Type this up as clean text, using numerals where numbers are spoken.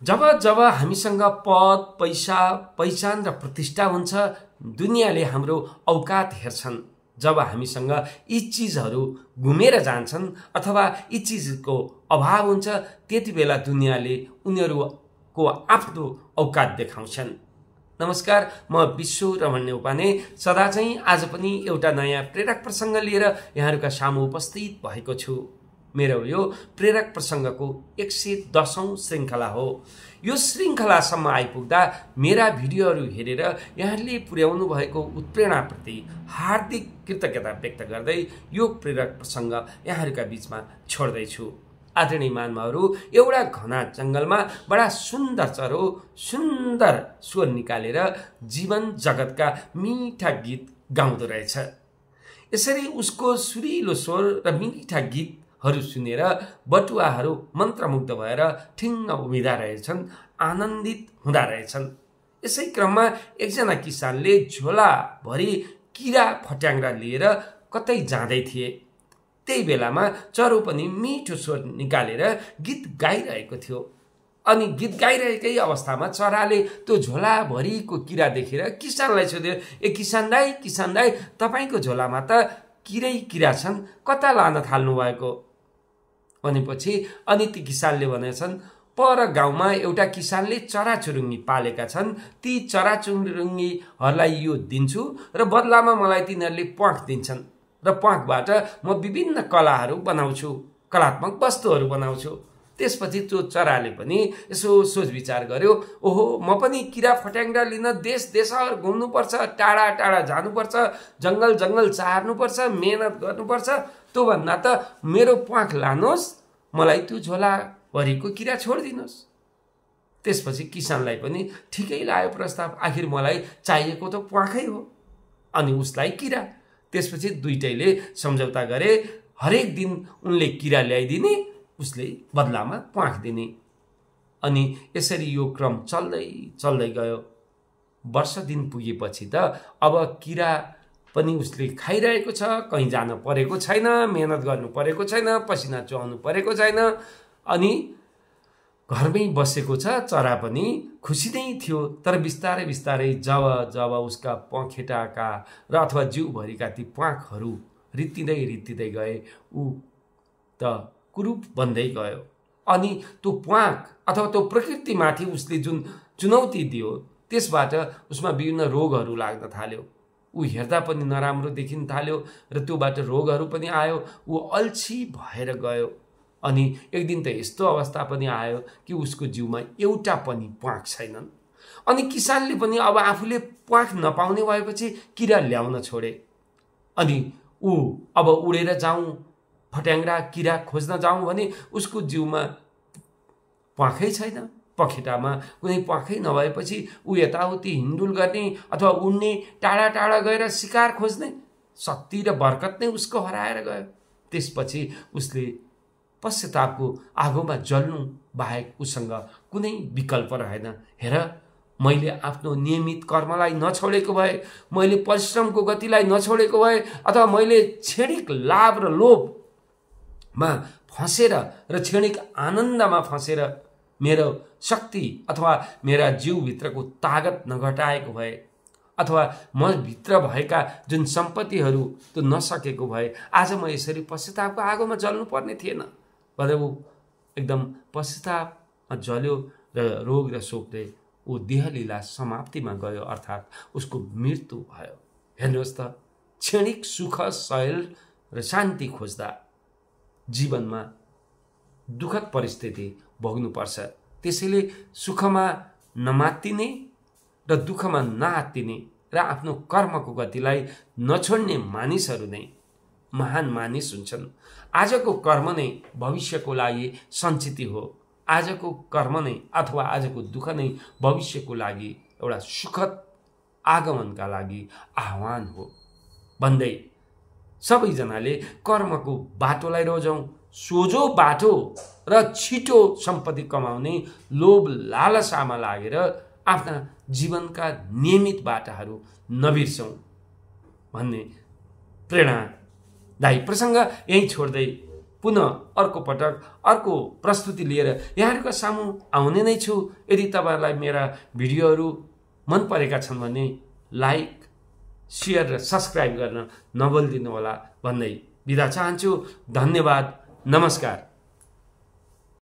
जब जब हामीसँग पद पैसा पहिचान र प्रतिष्ठा हुन्छ दुनियाँले हाम्रो औकात हेर्छन्। जब हामीसँग यी चिजहरू घुमेर जान्छन् अथवा यी चिजको अभाव हुन्छ त्यति बेला दुनियाँले उनीहरूको आफ्नो औकात देखाउँछन्। नमस्कार, म विश्व रमण नेउपाने सदा चाहिँ आज पनि एउटा नयाँ प्रेरक प्रसङ्ग लिएर यहाँहरूका सामु उपस्थित भएको छु। मेरो यो प्रेरक प्रसङ्गको 110औं श्रृङ्खला हो। यो श्रृङ्खलासम्म आइपुग्दा मेरा भिडियोहरू हेरेर यहाँहरूले पुर्याउनु भएको उत्प्रेरणाप्रति हार्दिक कृतज्ञता व्यक्त गर्दै यो प्रेरक प्रसङ्ग यहाँहरूका बीचमा छोड्दैछु। आदरणीय महानुभावहरू, एउटा घना जङ्गलमा बडा सुन्दर चरो सुन्दर स्वर निकालेर जीवन जगतका मीठा गीत गाउँदो रहेछ। यसरी उसको सुरिलो स्वर र मीठा गीतहरू सुनेर बटुवाहरू मन्त्रमुग्ध भएर ठिङ्ग उभिँदा रहेछन्, आनन्दित हुँदा रहेछन्। यसै क्रममा एकजना किसानले झोलाभरि किरा फट्याङ्ग्रा लिएर कतै जाँदै थिए। त्यही बेलामा चरो पनि मिठो स्वर निकालेर गीत गाइरहेको थियो। अनि गीत गाइरहेकै अवस्थामा चराले त्यो झोलाभरिको किरा देखेर किसानलाई सोध्यो, ए किसान दाई, तपाईँको झोलामा त किरै किरा छन्, कता लान थाल्नु भएको? भनेपछि अनि ती किसानले भनेछन्, पर गाउँमा एउटा किसानले चराचुरुङ्गी पालेका छन्, ती चराचुरुङ्गीहरूलाई यो दिन्छु र बदलामा मलाई तिनीहरूले प्वाख दिन्छन् र प्वाखबाट म विभिन्न कलाहरू बनाउँछु, कलात्मक वस्तुहरू बनाउँछु। त्यसपछि त्यो चराले पनि यसो सोच विचार गर्यो, ओहो म पनि किरा फट्याङ्ग्रा लिन देश देशहर घुम्नुपर्छ, टाढा टाढा जानुपर्छ, जङ्गल जङ्गल चार्नुपर्छ, मेहनत गर्नुपर्छ, त्यो भन्दा त मेरो प्वाख लानुहोस्, मलाई त्यो झोलाभरिको किरा छोडिदिनुहोस्। त्यसपछि किसानलाई पनि ठिकै लाग्यो प्रस्ताव, आखिर मलाई चाहिएको त प्वाखै हो अनि उसलाई किरा। त्यसपछि दुईटैले सम्झौता गरे, हरेक दिन उनले किरा ल्याइदिने, उसले बदलामा प्वाख दिने। अनि यसरी यो क्रम चल्दै चल्दै गयो। वर्ष दिन पुगेपछि त अब किरा पनि उसले खाइरहेको छ, कहीँ जान परेको छैन, मेहनत गर्नु परेको छैन, पसिना चुहाउनु परेको छैन, अनि घरमै बसेको छ। चरा पनि खुसी नै थियो। तर बिस्तारै बिस्तारै जब जब उसका पखेटाका र अथवा जिउभरिका ती प्वाखहरू रित्तिँदै गए, ऊ त कुरूप बन्दै गयो। अनि त्यो प्वाख अथवा त्यो प्रकृतिमाथि उसले जुन चुनौती दियो त्यसबाट उसमा विभिन्न रोगहरू लाग्न थाल्यो। ऊ हेर्दा पनि नराम्रो देखिन थाल्यो र त्योबाट रोगहरू पनि आयो। ऊ अल्छी भएर गयो। अनि एक दिन त यस्तो अवस्था पनि आयो कि उसको जिउमा एउटा पनि प्वाख छैनन्। अनि किसानले पनि अब आफूले प्वाख नपाउने भएपछि किरा ल्याउन छोडे। अनि ऊ अब उडेर जाउँ, फट्याङ्ग्रा किरा खोज्न जाउँ भने उसको जिउमा प्वाखै छैन, पखेटामा कुनै प्वाखै नभएपछि ऊ यताउति हिँडुल गर्ने अथवा उड्ने, टाढा टाढा गएर शिकार खोज्ने शक्ति र बरकत नै उसको हराएर गयो। त्यसपछि उसले पश्चातापको आगोमा जल्नु बाहेक उसँग कुनै विकल्प रहेन। हेर, मैले आफ्नो नियमित कर्मलाई नछोडेको भए, मैले परिश्रमको गतिलाई नछोडेको भए, अथवा मैले क्षणिक लाभ र लोभमा फँसेर र क्षणिक आनन्दमा फँसेर मेरो शक्ति अथवा मेरा जिउभित्रको तागत नघटाएको भए, अथवा म भित्र भएका जुन सम्पत्तिहरू त्यो नसकेको भए, आज म यसरी पश्चातापको आगोमा जल्नु पर्ने थिएन भनेर ऊ एकदम पश्चातापमा जल्यो र रोग र शोकले ऊ देहलीला समाप्तिमा गयो, अर्थात् उसको मृत्यु भयो। हेर्नुहोस् त, क्षणिक सुख, शैल र शान्ति खोज्दा जीवनमा दुःखद परिस्थिति भोग्नुपर्छ। त्यसैले सुखमा नमात्तिने र दुःखमा नआत्तिने र आफ्नो कर्मको गतिलाई नछोड्ने मानिसहरू नै महान मानिस हुन्छन्। आजको कर्म नै भविष्यको लागि सञ्चित हो। आजको कर्म नै अथवा आजको दुःख नै भविष्यको लागि एउटा सुखद आगमनका लागि आह्वान हो भन्दै सबैजनाले कर्मको बाटोलाई रोजौँ। सोझो बाटो र छिटो सम्पत्ति कमाउने लोभ लालसामा लागेर आफ्ना जीवनका नियमित बाटाहरू नबिर्सौँ भन्ने प्रेरणादायी प्रसङ्ग यही छोड्दै पुनः अर्को पटक अर्को प्रस्तुति लिएर यहाँहरूको सामु आउने नै छु। यदि तपाईहरुलाई मेरा भिडियोहरू मन परेका छन् भने लाइक, शेयर र सब्स्क्राइब गर्न नभुलिदिनु होला भन्दै बिदा चाहन्छु। धन्यवाद, नमस्कार।